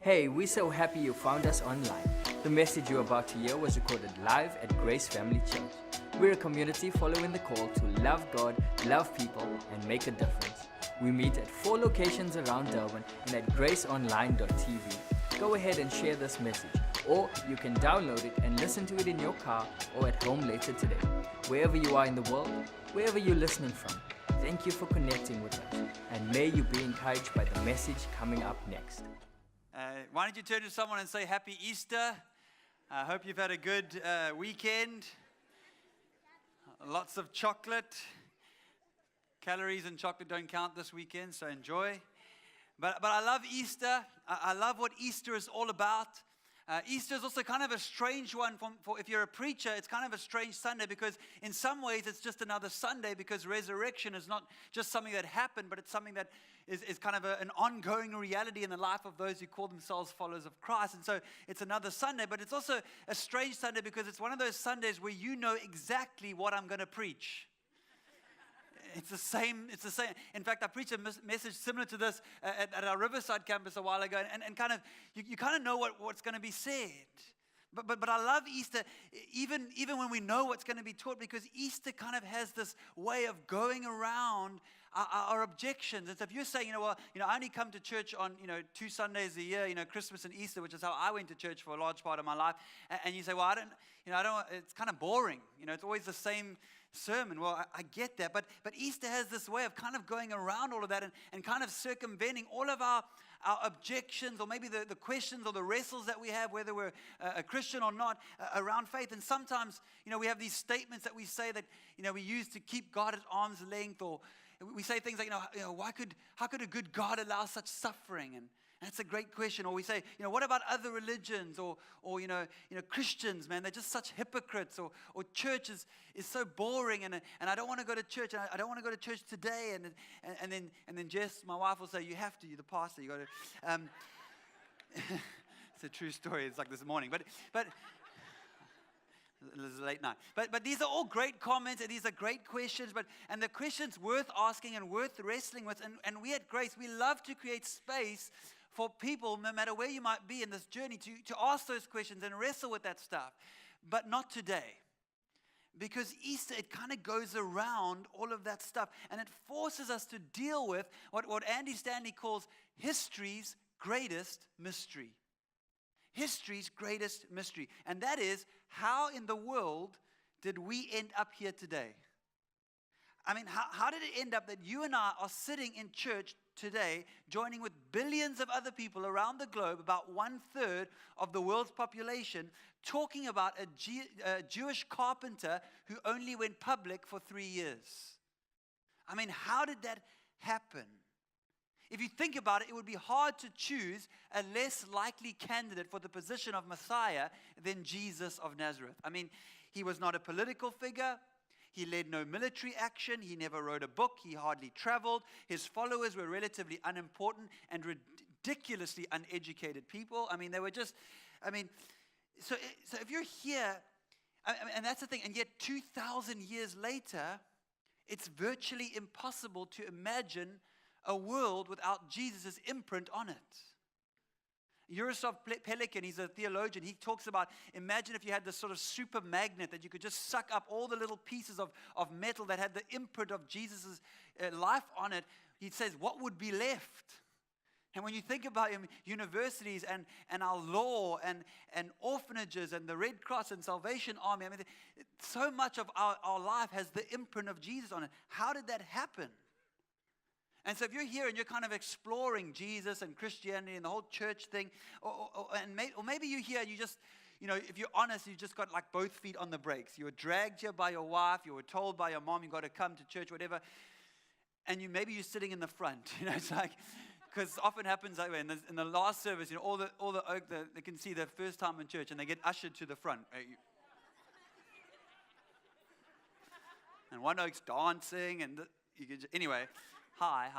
Hey, we're so happy you found us online. The message you're about to hear was recorded live at Grace Family Church. We're a community following the call to love God, love people, and make a difference. We meet at 4 locations around Durban and at graceonline.tv. Go ahead and share this message, or you can download it and listen to it in your car or at home later today. Wherever you are in the world, wherever you're listening from, thank you for connecting with us, and may you be encouraged by the message coming up next. Why don't you turn to someone and say Happy Easter? I hope you've had a good weekend. Lots of chocolate. Calories and chocolate don't count this weekend, so enjoy. But I love Easter. I love what Easter is all about. Easter is also kind of a strange one for if you're a preacher. It's kind of a strange Sunday because in some ways it's just another Sunday, because resurrection is not just something that happened, but it's something that is kind of an ongoing reality in the life of those who call themselves followers of Christ. And so it's another Sunday, but it's also a strange Sunday because it's one of those Sundays where you know exactly what I'm going to preach. It's the same. In fact, I preached a message similar to this at our Riverside campus a while ago, and kind of you kind of know what's going to be said. But I love Easter, even when we know what's going to be taught, because Easter kind of has this way of going around our objections. And so if you're saying, I only come to church on, 2 Sundays a year, Christmas and Easter, which is how I went to church for a large part of my life, and you say, well, I don't, it's kind of boring. It's always the same sermon. Well, I get that, but Easter has this way of kind of going around all of that and kind of circumventing all of our objections, or maybe the questions or the wrestles that we have, whether we're a Christian or not, around faith. And sometimes, we have these statements that we say that, we use to keep God at arm's length, or we say things like, how could a good God allow such suffering? And that's a great question. Or we say, what about other religions, or Christians, man, they're just such hypocrites, or church is so boring, and I don't want to go to church, and I don't want to go to church today, and then Jess, my wife, will say, you have to, you're the pastor, you got to. It's a true story. It's like this morning, but it's a late night. But these are all great comments, and these are great questions, and the questions worth asking and worth wrestling with. And we at Grace, we love to create space for people, no matter where you might be in this journey, to ask those questions and wrestle with that stuff. But not today. Because Easter, it kind of goes around all of that stuff, and it forces us to deal with what Andy Stanley calls history's greatest mystery. History's greatest mystery. And that is, how in the world did we end up here today? I mean, how did it end up that you and I are sitting in church today, joining with billions of other people around the globe, about 1/3 of the world's population, talking about a Jewish carpenter who only went public for 3 years? I mean, how did that happen? If you think about it, it would be hard to choose a less likely candidate for the position of Messiah than Jesus of Nazareth. I mean, he was not a political figure. He led no military action. He never wrote a book. He hardly traveled. His followers were relatively unimportant and ridiculously uneducated people. I mean, they were just, so if you're here, and that's the thing, and yet 2,000 years later, it's virtually impossible to imagine a world without Jesus' imprint on it. Jaroslav Pelikan, he's a theologian, he talks about, imagine if you had this sort of super magnet that you could just suck up all the little pieces of metal that had the imprint of Jesus' life on it. He says, what would be left? And when you think about universities and our law and orphanages and the Red Cross and Salvation Army, so much of our life has the imprint of Jesus on it. How did that happen? And so if you're here and you're kind of exploring Jesus and Christianity and the whole church thing, or maybe you're here and you just, if you're honest, you just got like both feet on the brakes. You were dragged here by your wife. You were told by your mom you got to come to church, whatever. And maybe you're sitting in the front. It's like, because often happens that way. In the last service, all the oak, they can see their first time in church and they get ushered to the front. And one oak's dancing, and anyway. Hi.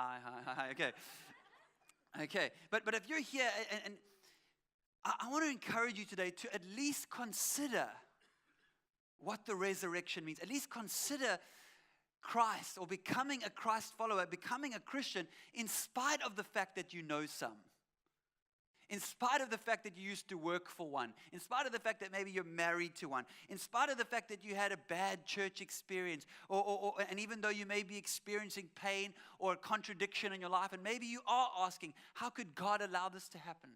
Okay. But if you're here, and I want to encourage you today to at least consider what the resurrection means. At least consider Christ, or becoming a Christ follower, becoming a Christian, in spite of the fact that you know some. In spite of the fact that you used to work for one, in spite of the fact that maybe you're married to one, in spite of the fact that you had a bad church experience, and even though you may be experiencing pain or a contradiction in your life, and maybe you are asking, how could God allow this to happen?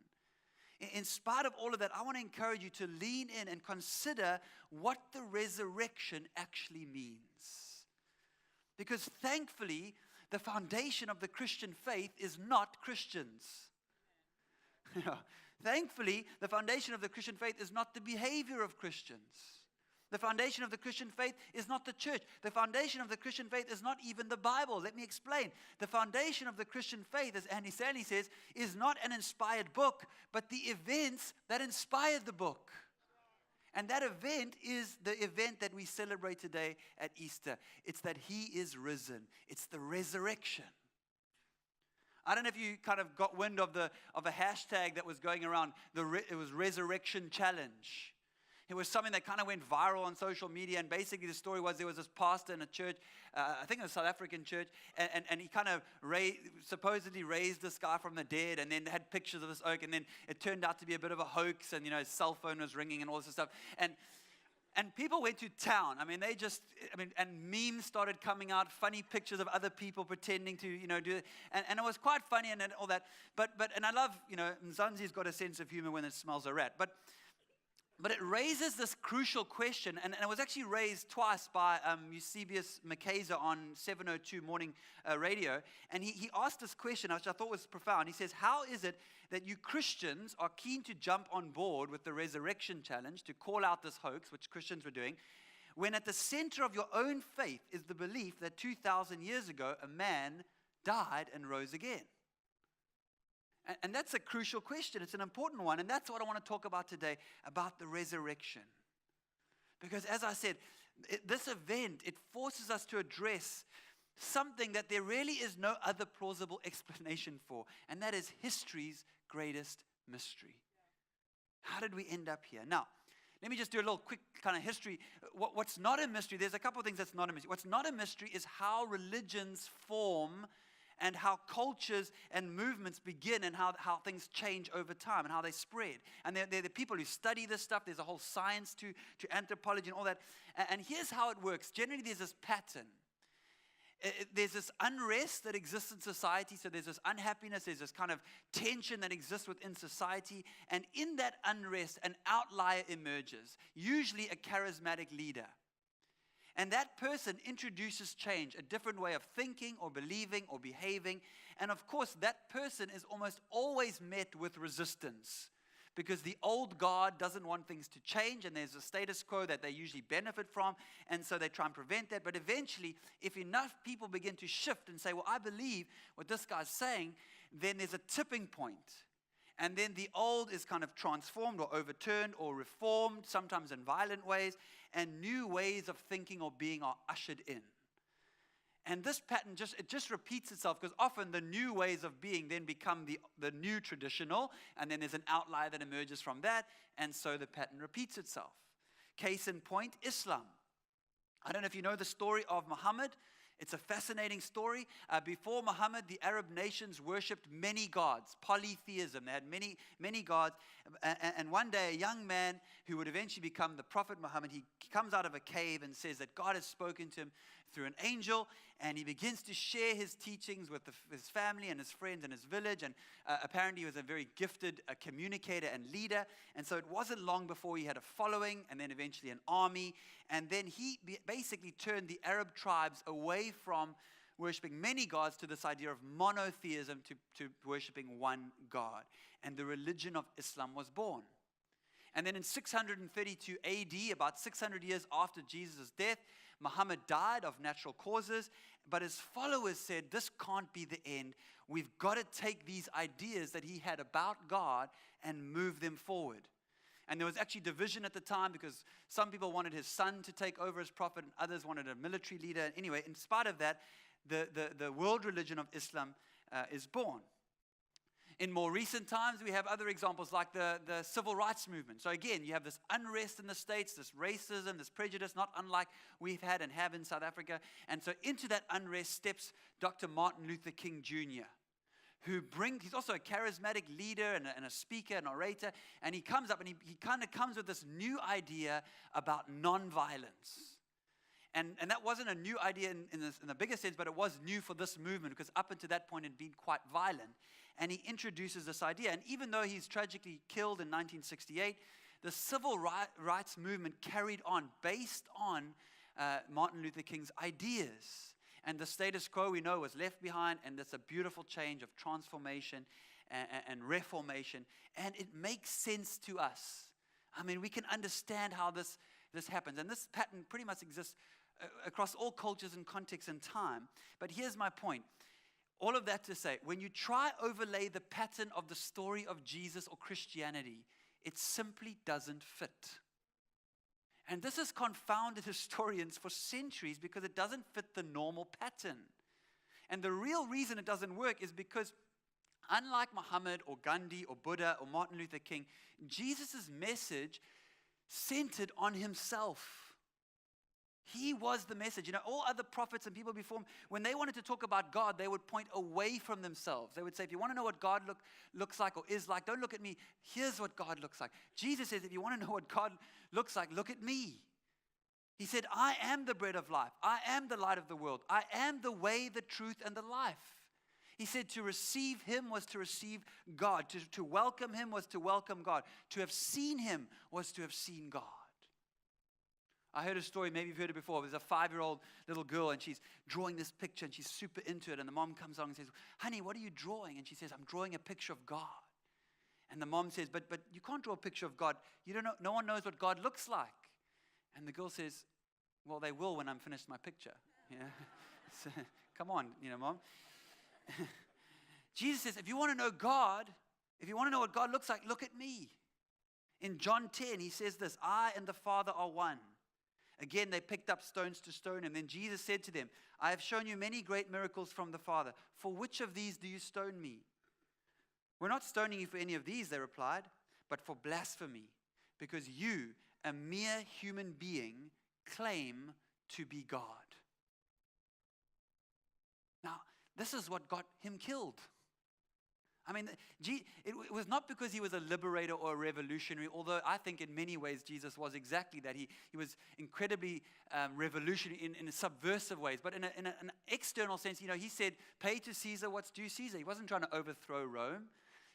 In spite of all of that, I want to encourage you to lean in and consider what the resurrection actually means. Because thankfully, the foundation of the Christian faith is not Christians. Thankfully, the foundation of the Christian faith is not the behavior of Christians. The foundation of the Christian faith is not the church. The foundation of the Christian faith is not even the Bible. Let me explain. The foundation of the Christian faith, as Andy Stanley says, is not an inspired book, but the events that inspired the book. And that event is the event that we celebrate today at Easter. It's that He is risen. It's the resurrection. I don't know if you kind of got wind of a hashtag that was going around. It was Resurrection Challenge. It was something that kind of went viral on social media, and basically the story was there was this pastor in a church, I think it was a South African church, and he kind of supposedly raised this guy from the dead, and then had pictures of this oak, and then it turned out to be a bit of a hoax, and his cell phone was ringing and all this stuff, and people went to town. And memes started coming out, funny pictures of other people pretending to, do it. And it was quite funny and all that. But I love, Mzansi's got a sense of humor when it smells a rat. But it raises this crucial question, and it was actually raised twice by Eusebius Makeza on 702 morning radio. And he asked this question, which I thought was profound. He says, how is it that you Christians are keen to jump on board with the resurrection challenge, to call out this hoax, which Christians were doing, when at the center of your own faith is the belief that 2,000 years ago a man died and rose again? And that's a crucial question. It's an important one. And that's what I want to talk about today, about the resurrection. Because as I said, this event, it forces us to address something that there really is no other plausible explanation for. And that is history's greatest mystery. How did we end up here? Now, let me just do a little quick kind of history. What's not a mystery, there's a couple of things that's not a mystery. What's not a mystery is how religions form and how cultures and movements begin, and how things change over time and how they spread. And they're the people who study this stuff. There's a whole science to anthropology and all that. And here's how it works. Generally, there's this pattern. There's this unrest that exists in society. So there's this unhappiness. There's this kind of tension that exists within society. And in that unrest, an outlier emerges, usually a charismatic leader. And that person introduces change, a different way of thinking or believing or behaving. And of course, that person is almost always met with resistance, because the old guard doesn't want things to change, and there's a status quo that they usually benefit from, and so they try and prevent that. But eventually, if enough people begin to shift and say, well, I believe what this guy's saying, then there's a tipping point. And then the old is kind of transformed or overturned or reformed, sometimes in violent ways, and new ways of thinking or being are ushered in. And this pattern just repeats itself, because often the new ways of being then become the new traditional, and then there's an outlier that emerges from that, and so the pattern repeats itself. Case in point, Islam. I don't know if you know the story of Muhammad. It's a fascinating story. Before Muhammad, the Arab nations worshipped many gods, polytheism. They had many gods. And one day, a young man who would eventually become the Prophet Muhammad, he comes out of a cave and says that God has spoken to him through an angel, and he begins to share his teachings with his family and his friends and his village. And apparently he was a very gifted communicator and leader. And so it wasn't long before he had a following, and then eventually an army. And then he basically turned the Arab tribes away from worshiping many gods to this idea of monotheism, to worshiping one God. And the religion of Islam was born. And then in 632 AD, about 600 years after Jesus' death, Muhammad died of natural causes, but his followers said, this can't be the end. We've got to take these ideas that he had about God and move them forward. And there was actually division at the time, because some people wanted his son to take over as prophet, and others wanted a military leader. Anyway, in spite of that, the world religion of Islam is born. In more recent times, we have other examples like the civil rights movement. So again, you have this unrest in the States, this racism, this prejudice, not unlike we've had and have in South Africa. And so into that unrest steps Dr. Martin Luther King Jr., he's also a charismatic leader and a speaker, an orator, and he comes up and he kind of comes with this new idea about nonviolence. And that wasn't a new idea in the bigger sense, but it was new for this movement because up until that point it had been quite violent. And he introduces this idea. And even though he's tragically killed in 1968, the civil rights movement carried on based on Martin Luther King's ideas. And the status quo we know was left behind, and it's a beautiful change of transformation and reformation. And it makes sense to us. I mean, we can understand how this happens. And this pattern pretty much exists across all cultures and contexts and time. But here's my point. All of that to say, when you try overlay the pattern of the story of Jesus or Christianity, it simply doesn't fit. And this has confounded historians for centuries because it doesn't fit the normal pattern. And the real reason it doesn't work is because unlike Muhammad or Gandhi or Buddha or Martin Luther King, Jesus' message centered on himself. He was the message. You know, all other prophets and people before him, when they wanted to talk about God, they would point away from themselves. They would say, if you want to know what God looks like or is like, don't look at me. Here's what God looks like. Jesus says, if you want to know what God looks like, look at me. He said, I am the bread of life. I am the light of the world. I am the way, the truth, and the life. He said to receive him was to receive God. To welcome him was to welcome God. To have seen him was to have seen God. I heard a story, maybe you've heard it before. There's a 5-year-old little girl, and she's drawing this picture, and she's super into it. And the mom comes along and says, honey, what are you drawing? And she says, I'm drawing a picture of God. And the mom says, but you can't draw a picture of God. You don't know, no one knows what God looks like. And the girl says, well, they will when I'm finished my picture. You know? So, come on, mom. Jesus says, if you want to know God, if you want to know what God looks like, look at me. In John 10, he says this, I and the Father are one. Again, they picked up stones to stone him. Then Jesus said to them, I have shown you many great miracles from the Father. For which of these do you stone me? We're not stoning you for any of these, they replied, but for blasphemy, because you, a mere human being, claim to be God. Now, this is what got him killed. I mean, it was not because he was a liberator or a revolutionary, although I think in many ways Jesus was exactly that. He was incredibly revolutionary in subversive ways. But in an external sense, he said, pay to Caesar what's due Caesar. He wasn't trying to overthrow Rome.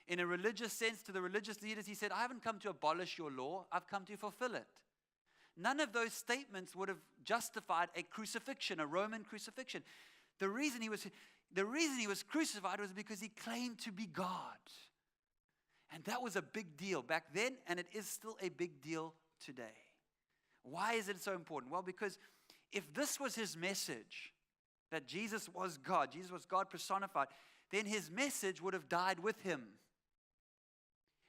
In a religious sense, to the religious leaders, he said, I haven't come to abolish your law. I've come to fulfill it. None of those statements would have justified a crucifixion, a Roman crucifixion. The reason he was crucified was because he claimed to be God. And that was a big deal back then, and it is still a big deal today. Why is it so important? Well, because if this was his message, that Jesus was God personified, then his message would have died with him.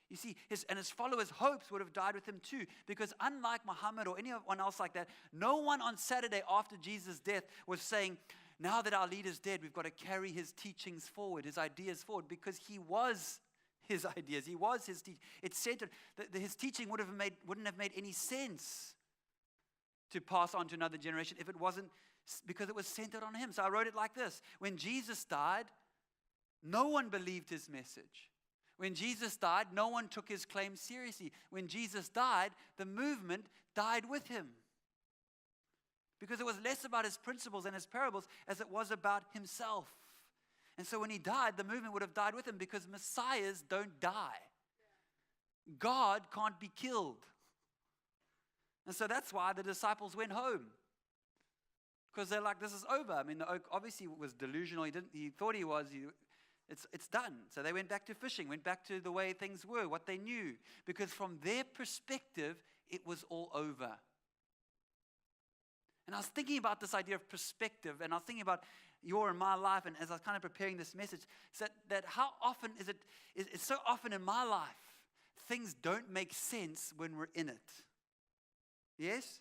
You see, his followers' hopes would have died with him too, because unlike Muhammad or anyone else like that, no one on Saturday after Jesus' death was saying, now that our leader's dead, we've got to carry his teachings forward, his ideas forward, because he was his ideas. He was his teaching. It's centered. His teaching wouldn't have made any sense to pass on to another generation if it wasn't, because it was centered on him. So I wrote it like this. When Jesus died, no one believed his message. When Jesus died, no one took his claim seriously. When Jesus died, the movement died with him. Because it was less about his principles and his parables as it was about himself. And so when he died, the movement would have died with him because messiahs don't die. God can't be killed. And so that's why the disciples went home. Because they're like, this is over. I mean, the oak obviously was delusional. He thought he was. It's done. So they went back to fishing, went back to the way things were, what they knew. Because from their perspective, it was all over. And I was thinking about this idea of perspective, and I was thinking about your and my life, and as I was kind of preparing this message, that how often it's so often in my life, things don't make sense when we're in it. Yes?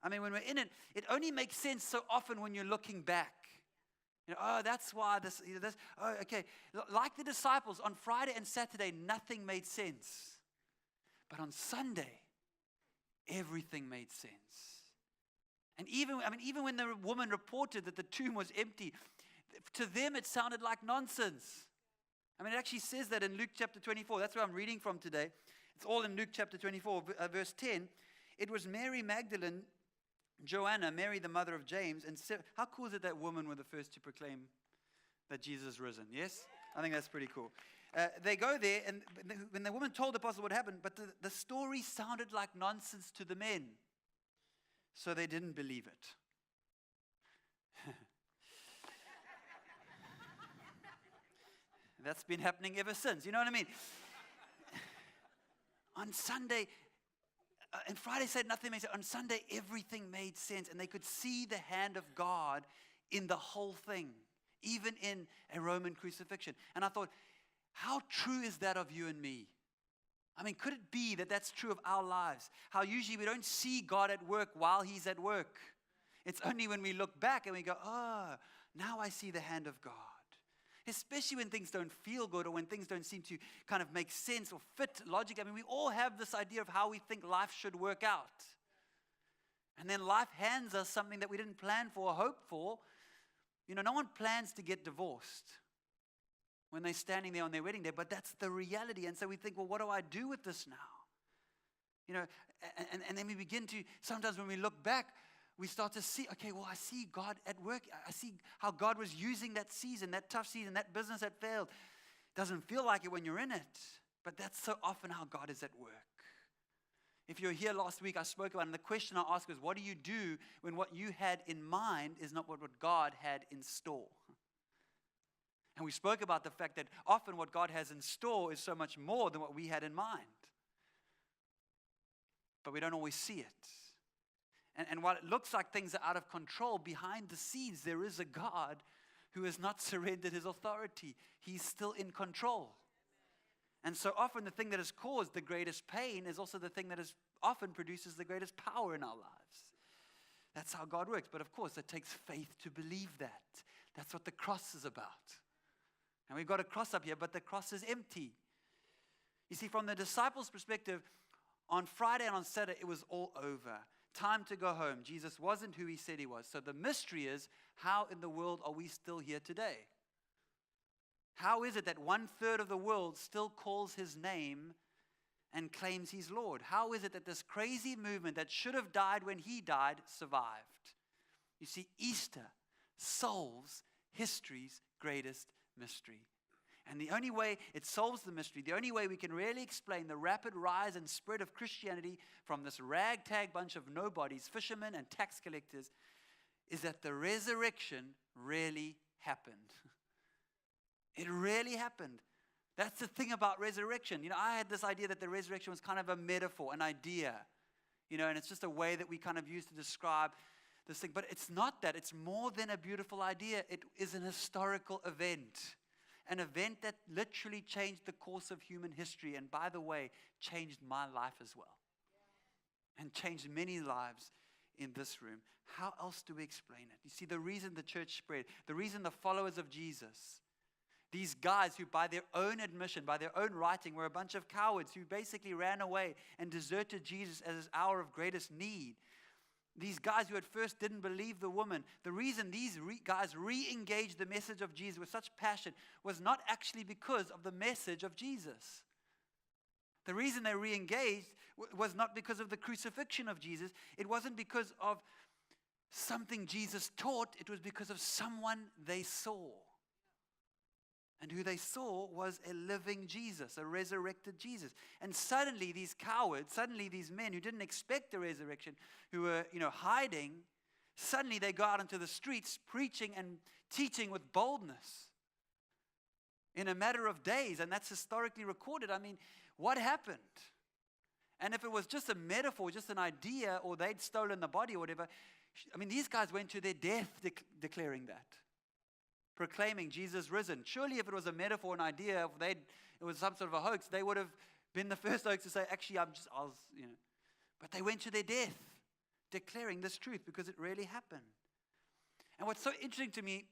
I mean, when we're in it, it only makes sense so often when you're looking back. Oh, that's why this, oh, okay. Like the disciples, on Friday and Saturday, nothing made sense. But on Sunday, everything made sense. And even when the woman reported that the tomb was empty, to them it sounded like nonsense. I mean, it actually says that in Luke chapter 24. That's where I'm reading from today. It's all in Luke chapter 24, verse 10. It was Mary Magdalene, Joanna, Mary the mother of James, and how cool is it that women were the first to proclaim that Jesus is risen? Yes? I think that's pretty cool. They go there, and when the woman told the apostle what happened, but the story sounded like nonsense to the men, so they didn't believe it. That's been happening ever since. You know what I mean? On Sunday, and Friday said nothing made sense. On Sunday, everything made sense, and they could see the hand of God in the whole thing, even in a Roman crucifixion. And I thought, how true is that of you and me? I mean, could it be that that's true of our lives? How usually we don't see God at work while He's at work. It's only when we look back and we go, oh, now I see the hand of God. Especially when things don't feel good or when things don't seem to kind of make sense or fit logic. I mean, we all have this idea of how we think life should work out. And then life hands us something that we didn't plan for or hope for. You know, no one plans to get divorced when they're standing there on their wedding day, but that's the reality. And so we think, well, what do I do with this now? You know, and then we begin to, sometimes when we look back, we start to see, okay, well, I see God at work. I see how God was using that season, that tough season, that business that failed. Doesn't feel like it when you're in it, but that's so often how God is at work. If you're here last week, I spoke about it, and the question I asked was, what do you do when what you had in mind is not what God had in store? And we spoke about the fact that often what God has in store is so much more than what we had in mind. But we don't always see it. And while it looks like things are out of control, behind the scenes there is a God who has not surrendered His authority. He's still in control. And so often the thing that has caused the greatest pain is also the thing that often produces the greatest power in our lives. That's how God works. But of course, it takes faith to believe that. That's what the cross is about. And we've got a cross up here, but the cross is empty. You see, from the disciples' perspective, on Friday and on Saturday, it was all over. Time to go home. Jesus wasn't who He said He was. So the mystery is, how in the world are we still here today? How is it that 1/3 of the world still calls His name and claims He's Lord? How is it that this crazy movement that should have died when He died survived? You see, Easter solves history's greatest mystery. And the only way it solves the mystery, the only way we can really explain the rapid rise and spread of Christianity from this ragtag bunch of nobodies, fishermen and tax collectors, is that the resurrection really happened. It really happened. That's the thing about resurrection. You know, I had this idea that the resurrection was kind of a metaphor, an idea. You know, and it's just a way that we kind of use to describe this thing. But it's not that. It's more than a beautiful idea. It is an historical event. An event that literally changed the course of human history. And by the way, changed my life as well. And changed many lives in this room. How else do we explain it? You see, the reason the church spread, the reason the followers of Jesus, these guys who by their own admission, by their own writing, were a bunch of cowards who basically ran away and deserted Jesus at His hour of greatest need. These guys who at first didn't believe the woman, the reason these guys re-engaged the message of Jesus with such passion was not actually because of the message of Jesus. The reason they re-engaged was not because of the crucifixion of Jesus. It wasn't because of something Jesus taught. It was because of someone they saw. And who they saw was a living Jesus, a resurrected Jesus. And suddenly these cowards, suddenly these men who didn't expect the resurrection, who were, hiding, suddenly they go out into the streets preaching and teaching with boldness in a matter of days. And that's historically recorded. I mean, what happened? And if it was just a metaphor, just an idea, or they'd stolen the body or whatever, I mean, these guys went to their death declaring that. Proclaiming Jesus risen. Surely if it was a metaphor, an idea, if it was some sort of a hoax, they would have been the first folks to say, actually, But they went to their death declaring this truth because it really happened. And what's so interesting to me,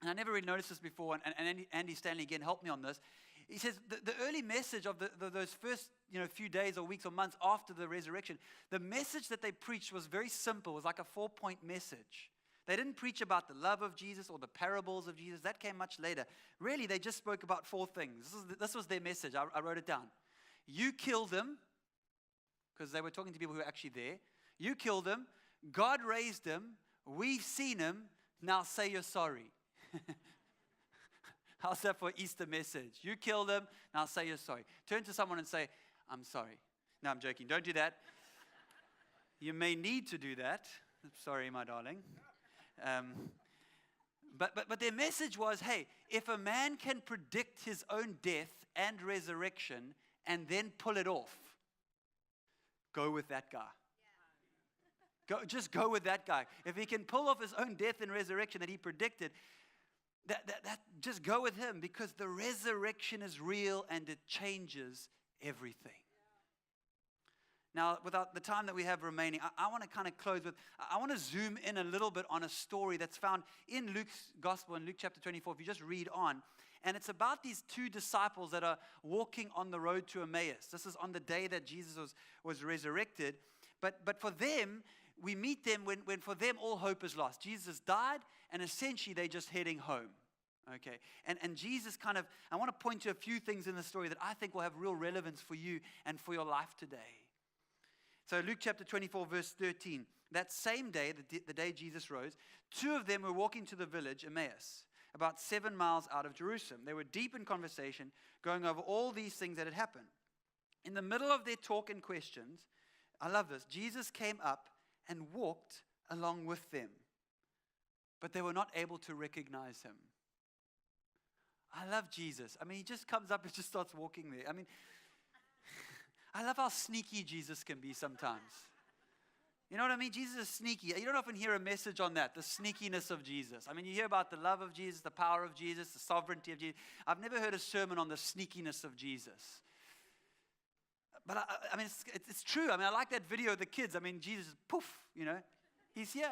and I never really noticed this before, and Andy Stanley again helped me on this, he says the early message of those first few days or weeks or months after the resurrection, the message that they preached was very simple. It was like a 4-point message. They didn't preach about the love of Jesus or the parables of Jesus. That came much later. Really, they just spoke about 4 things. This was their message. I wrote it down. You killed him, because they were talking to people who were actually there. You killed him. God raised him. We've seen him. Now say you're sorry. How's that for Easter message? You killed him. Now say you're sorry. Turn to someone and say, I'm sorry. No, I'm joking. Don't do that. You may need to do that. Sorry, my darling. But their message was, hey, if a man can predict his own death and resurrection and then pull it off, go with that guy. Just go with that guy. If he can pull off his own death and resurrection that he predicted, just go with him, because the resurrection is real and it changes everything. Now, without the time that we have remaining, I want to kind of close with, I want to zoom in a little bit on a story that's found in Luke's gospel, in Luke chapter 24, if you just read on. And it's about these 2 disciples that are walking on the road to Emmaus. This is on the day that Jesus was resurrected. But for them, we meet them when for them all hope is lost. Jesus died, and essentially they're just heading home. Okay, and Jesus kind of, I want to point to a few things in the story that I think will have real relevance for you and for your life today. So Luke chapter 24, verse 13. That same day, the day Jesus rose, 2 of them were walking to the village, Emmaus, about 7 miles out of Jerusalem. They were deep in conversation, going over all these things that had happened. In the middle of their talk and questions, I love this, Jesus came up and walked along with them. But they were not able to recognize him. I love Jesus. I mean, he just comes up and just starts walking there. I mean, I love how sneaky Jesus can be sometimes. You know what I mean? Jesus is sneaky. You don't often hear a message on that, the sneakiness of Jesus. I mean, you hear about the love of Jesus, the power of Jesus, the sovereignty of Jesus. I've never heard a sermon on the sneakiness of Jesus. But I mean, it's true. I mean, I like that video of the kids. I mean, Jesus, poof, he's here,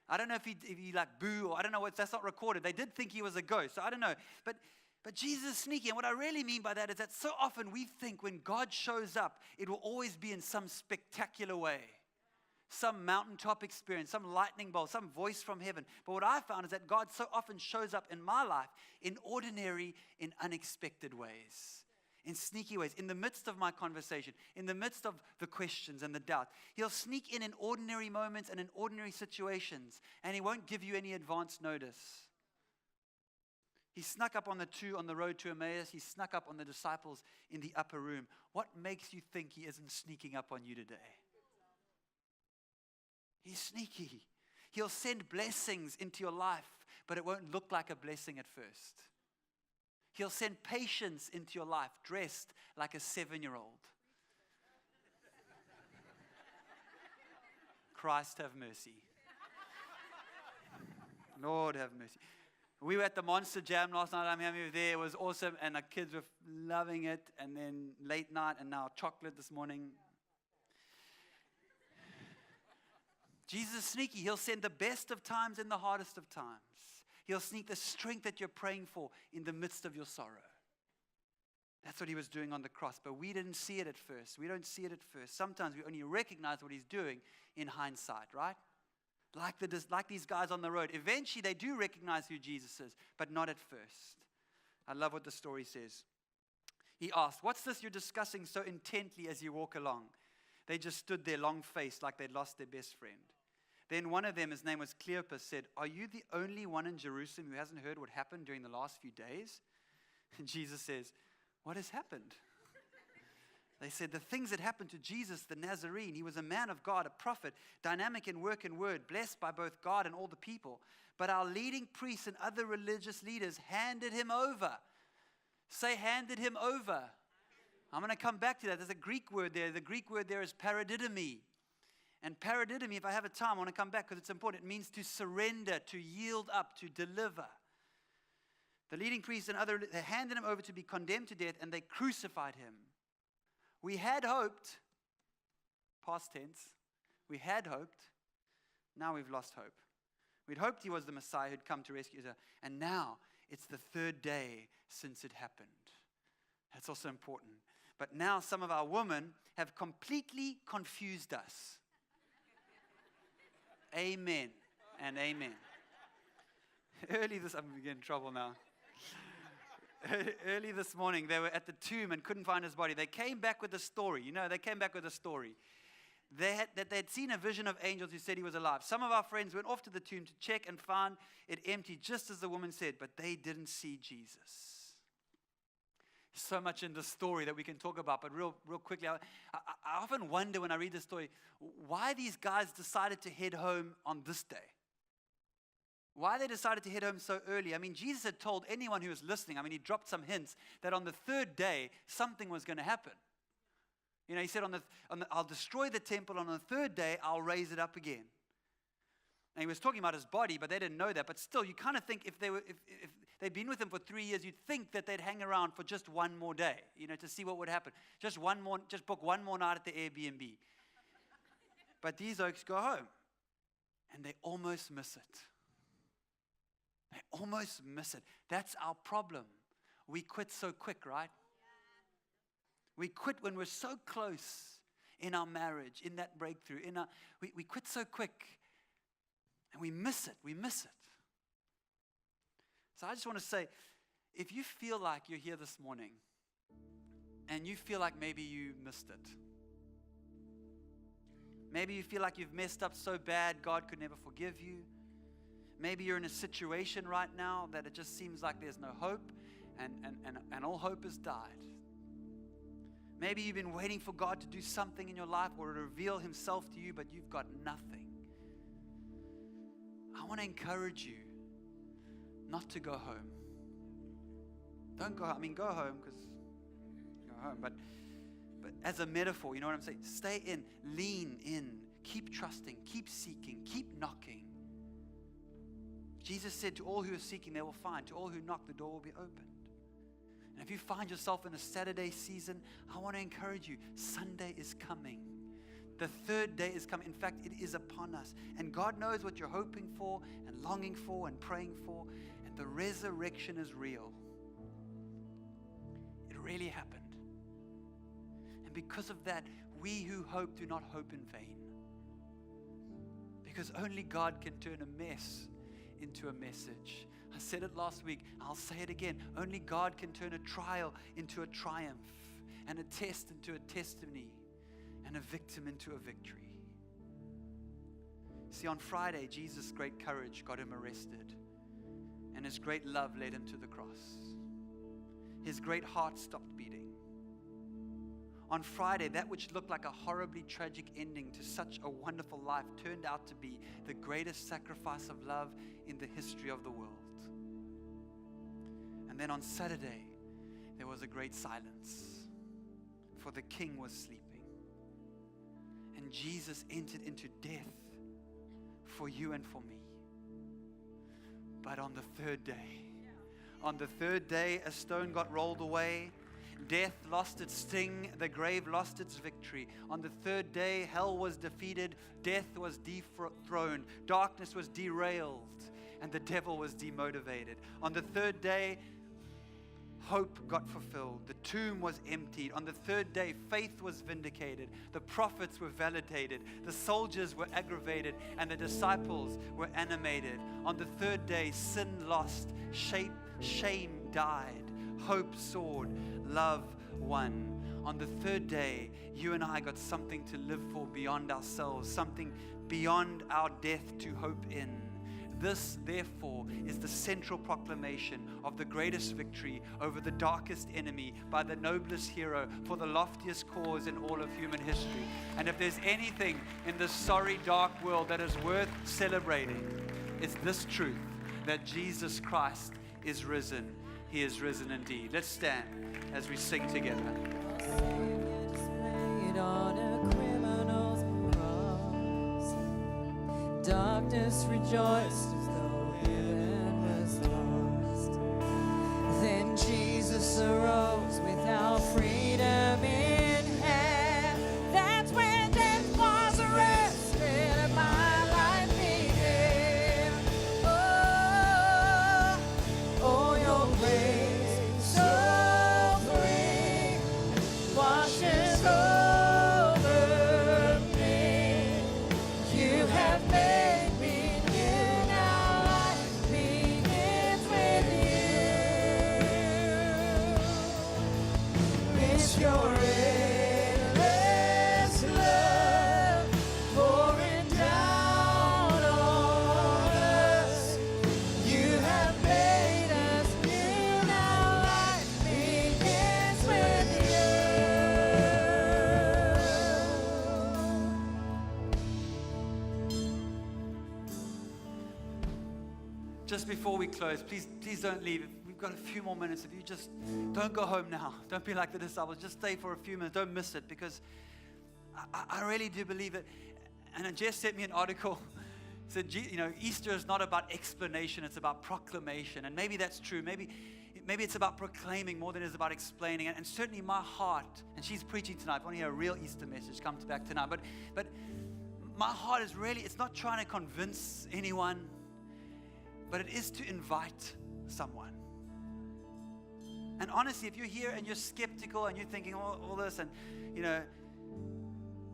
I don't know if he like boo, or I don't know that's not recorded. They did think he was a ghost, so I don't know. But Jesus is sneaky, and what I really mean by that is that so often we think when God shows up, it will always be in some spectacular way. Some mountaintop experience, some lightning bolt, some voice from heaven. But what I found is that God so often shows up in my life in ordinary, in unexpected ways. In sneaky ways, in the midst of my conversation, in the midst of the questions and the doubt. He'll sneak in ordinary moments and in ordinary situations, and he won't give you any advance notice. He snuck up on the 2 on the road to Emmaus. He snuck up on the disciples in the upper room. What makes you think he isn't sneaking up on you today? He's sneaky. He'll send blessings into your life, but it won't look like a blessing at first. He'll send patience into your life, dressed like a 7-year-old. Christ have mercy. Lord have mercy. We were at the Monster Jam last night. We were there. It was awesome, and our kids were loving it. And then late night, and now chocolate this morning. Jesus is sneaky. He'll send the best of times in the hardest of times. He'll sneak the strength that you're praying for in the midst of your sorrow. That's what he was doing on the cross, but we didn't see it at first. We don't see it at first. Sometimes we only recognize what he's doing in hindsight, right? Like these guys on the road. Eventually, they do recognize who Jesus is, but not at first. I love what the story says. He asked, "What's this you're discussing so intently as you walk along?" They just stood there long-faced like they'd lost their best friend. Then one of them, his name was Cleopas, said, "Are you the only one in Jerusalem who hasn't heard what happened during the last few days?" And Jesus says, "What has happened?" They said, "The things that happened to Jesus the Nazarene. He was a man of God, a prophet, dynamic in work and word, blessed by both God and all the people. But our leading priests and other religious leaders handed him over." Say, handed him over. I'm going to come back to that. There's a Greek word there. The Greek word there is paradidomi. And paradidomi, if I have a time, I want to come back because it's important. It means to surrender, to yield up, to deliver. The leading priests and other, they handed him over to be condemned to death, and they crucified him. We had hoped, past tense, we had hoped, now we've lost hope. We'd hoped he was the Messiah who'd come to rescue us, and now it's the 3rd day since it happened. That's also important. But now some of our women have completely confused us. Amen. and amen. I'm going to get in trouble now. Early this morning, they were at the tomb and couldn't find his body. They came back with a story. They came back with a story. They'd seen a vision of angels who said he was alive. Some of our friends went off to the tomb to check and found it empty, just as the woman said, but they didn't see Jesus. So much in the story that we can talk about, but real quickly, I often wonder when I read this story, why these guys decided to head home on this day. Why they decided to head home so early. I mean, Jesus had told anyone who was listening, he dropped some hints that on the third day, something was going to happen. He said, I'll destroy the temple, and on the third day, I'll raise it up again. And he was talking about his body, but they didn't know that. But still, you kind of think if they'd been with him for 3 years, you'd think that they'd hang around for just one more day, to see what would happen. Just book one more night at the Airbnb. But these oaks go home, and they almost miss it. They almost miss it. That's our problem. We quit so quick, right? We quit when we're so close in our marriage, in that breakthrough. We quit so quick, and we miss it. We miss it. So I just want to say, if you feel like you're here this morning, and you feel like maybe you missed it, maybe you feel like you've messed up so bad God could never forgive you. Maybe you're in a situation right now that it just seems like there's no hope, and all hope has died. Maybe you've been waiting for God to do something in your life or to reveal himself to you, but you've got nothing. I want to encourage you not to go home. Don't go home. Go home because go home. But as a metaphor, you know what I'm saying? Stay in, lean in, keep trusting, keep seeking, keep knocking. Jesus said, to all who are seeking, they will find. To all who knock, the door will be opened. And if you find yourself in a Saturday season, I want to encourage you. Sunday is coming. The third day is coming. In fact, it is upon us. And God knows what you're hoping for and longing for and praying for. And the resurrection is real. It really happened. And because of that, we who hope do not hope in vain. Because only God can turn a mess into a message. I said it last week. I'll say it again. Only God can turn a trial into a triumph, and a test into a testimony, and a victim into a victory. See, on Friday, Jesus' great courage got him arrested, and his great love led him to the cross. His great heart stopped beating. On Friday, that which looked like a horribly tragic ending to such a wonderful life turned out to be the greatest sacrifice of love in the history of the world. And then on Saturday, there was a great silence, for the king was sleeping. And Jesus entered into death for you and for me. But on the third day, a stone got rolled away. Death lost its sting, the grave lost its victory. On the third day, hell was defeated, death was dethroned, darkness was derailed, and the devil was demotivated. On the third day, hope got fulfilled. The tomb was emptied. On the third day, faith was vindicated. The prophets were validated. The soldiers were aggravated, and the disciples were animated. On the third day, sin lost, shame died, hope soared, love won. On the third day, you and I got something to live for beyond ourselves, something beyond our death to hope in. This, therefore, is the central proclamation of the greatest victory over the darkest enemy by the noblest hero for the loftiest cause in all of human history. And if there's anything in this sorry, dark world that is worth celebrating, it's this truth that Jesus Christ is risen. He is risen indeed. Let's stand as we sing together. On a criminal's cross, darkness rejoiced as though heaven was lost. Then Jesus arose with our freedom in hand. That's when death was arrested and my life began. Oh, your grace so free washes over me. You have made me new. just before we close, please don't leave. We've got a few more minutes. If you just don't go home now. Don't be like the disciples. Just stay for a few minutes. Don't miss it, because I really do believe it. And Jess sent me an article. Said, Easter is not about explanation. It's about proclamation. And maybe that's true. Maybe it's about proclaiming more than it is about explaining. And certainly my heart, and she's preaching tonight. If you want to hear a real Easter message, come back tonight. But my heart is really, it's not trying to convince anyone, but it is to invite someone. And honestly, if you're here and you're skeptical and you're thinking all this, and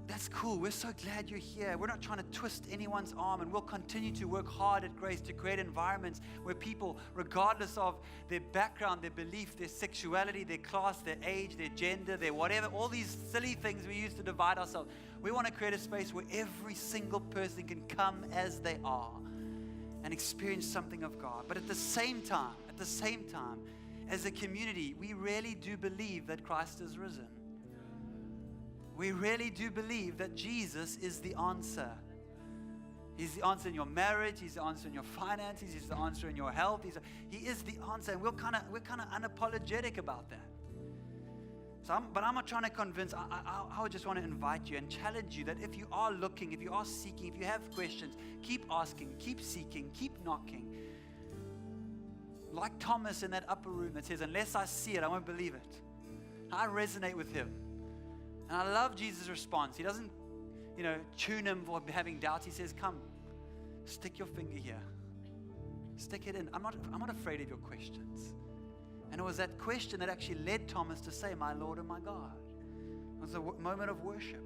that's cool. We're so glad you're here. We're not trying to twist anyone's arm, and we'll continue to work hard at Grace to create environments where people, regardless of their background, their belief, their sexuality, their class, their age, their gender, their whatever, all these silly things we use to divide ourselves, we want to create a space where every single person can come as they are and experience something of God. But at the same time, as a community, we really do believe that Christ is risen. We really do believe that Jesus is the answer. He's the answer in your marriage. He's the answer in your finances. He's the answer in your health. He is the answer, and we're kind of unapologetic about that. But I'm not trying to convince. I would just want to invite you and challenge you that if you are looking, if you are seeking, if you have questions, keep asking, keep seeking, keep knocking. Like Thomas in that upper room that says, unless I see it, I won't believe it. I resonate with him. And I love Jesus' response. He doesn't, tune him for having doubts. He says, come, stick your finger here. Stick it in. I'm not afraid of your questions. And it was that question that actually led Thomas to say, my Lord and my God. It was a moment of worship.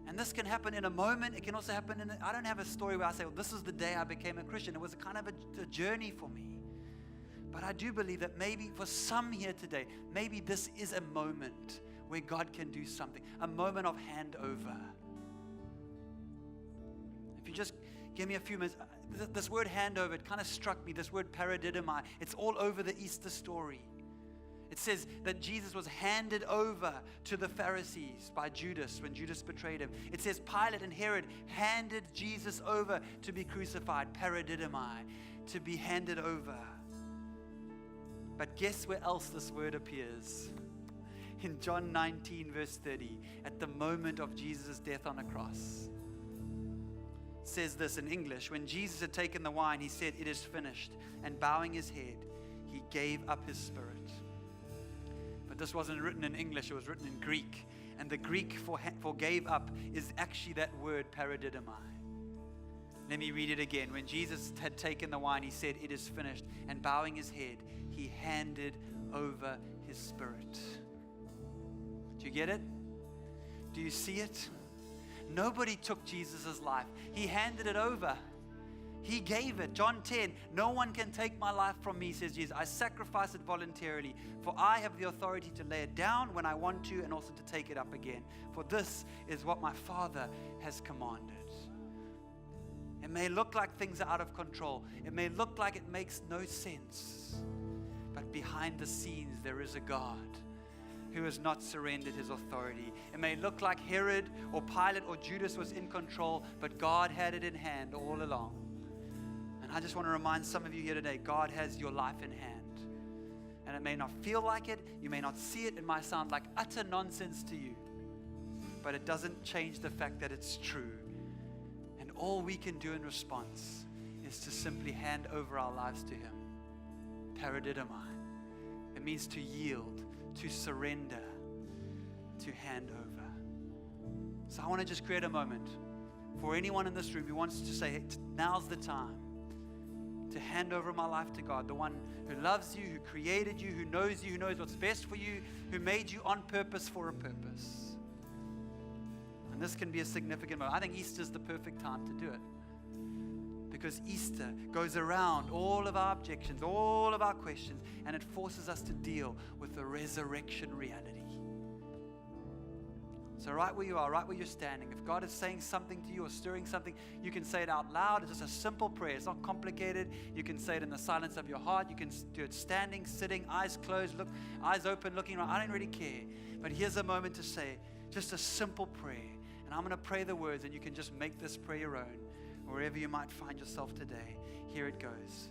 And this can happen in a moment. It can also happen I don't have a story where I say, well, this is the day I became a Christian. It was kind of a journey for me. But I do believe that maybe for some here today, maybe this is a moment where God can do something, a moment of handover. If you just give me a few minutes, this word handover, it kind of struck me, this word paradidomai. It's all over the Easter story. It says that Jesus was handed over to the Pharisees by Judas when Judas betrayed him. It says Pilate and Herod handed Jesus over to be crucified, paradidomai, to be handed over. But guess where else this word appears? In John 19, verse 30, at the moment of Jesus' death on a cross. It says this in English, when Jesus had taken the wine, he said, it is finished. And bowing his head, he gave up his spirit. But this wasn't written in English, it was written in Greek. And the Greek for gave up is actually that word paradidomai. Let me read it again. When Jesus had taken the wine, he said, it is finished. And bowing his head, he handed over his spirit. Do you get it? Do you see it? Nobody took Jesus' life. He handed it over. He gave it. John 10, no one can take my life from me, says Jesus. I sacrifice it voluntarily, for I have the authority to lay it down when I want to and also to take it up again. For this is what my Father has commanded. It may look like things are out of control. It may look like it makes no sense. But behind the scenes, there is a God who has not surrendered his authority. It may look like Herod or Pilate or Judas was in control, but God had it in hand all along. And I just want to remind some of you here today, God has your life in hand. And it may not feel like it, you may not see it might sound like utter nonsense to you, but it doesn't change the fact that it's true. And all we can do in response is to simply hand over our lives to him. Paradidomai. It means to yield, to surrender, to hand over. So I want to just create a moment for anyone in this room who wants to say, hey, now's the time to hand over my life to God, the one who loves you, who created you, who knows what's best for you, who made you on purpose for a purpose. And this can be a significant moment. I think Easter is the perfect time to do it. Because Easter goes around all of our objections, all of our questions, and it forces us to deal with the resurrection reality. So right where you are, right where you're standing, if God is saying something to you or stirring something, you can say it out loud. It's just a simple prayer. It's not complicated. You can say it in the silence of your heart. You can do it standing, sitting, eyes closed, eyes open, looking around. I don't really care. But here's a moment to say just a simple prayer. And I'm going to pray the words, and you can just make this prayer your own. wherever you might find yourself today, here it goes.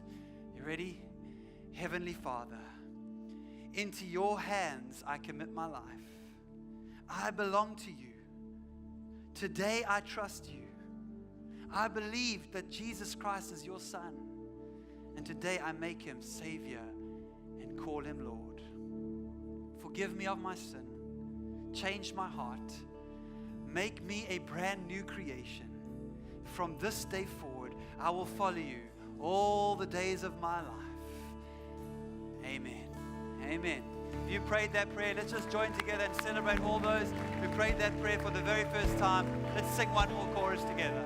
You ready? Heavenly Father, into your hands I commit my life. I belong to you. Today I trust you. I believe that Jesus Christ is your Son. And today I make him Savior and call him Lord. Forgive me of my sin. Change my heart. Make me a brand new creation. From this day forward, I will follow you all the days of my life. Amen. Amen. If you prayed that prayer, let's just join together and celebrate all those who prayed that prayer for the very first time. Let's sing one more chorus together.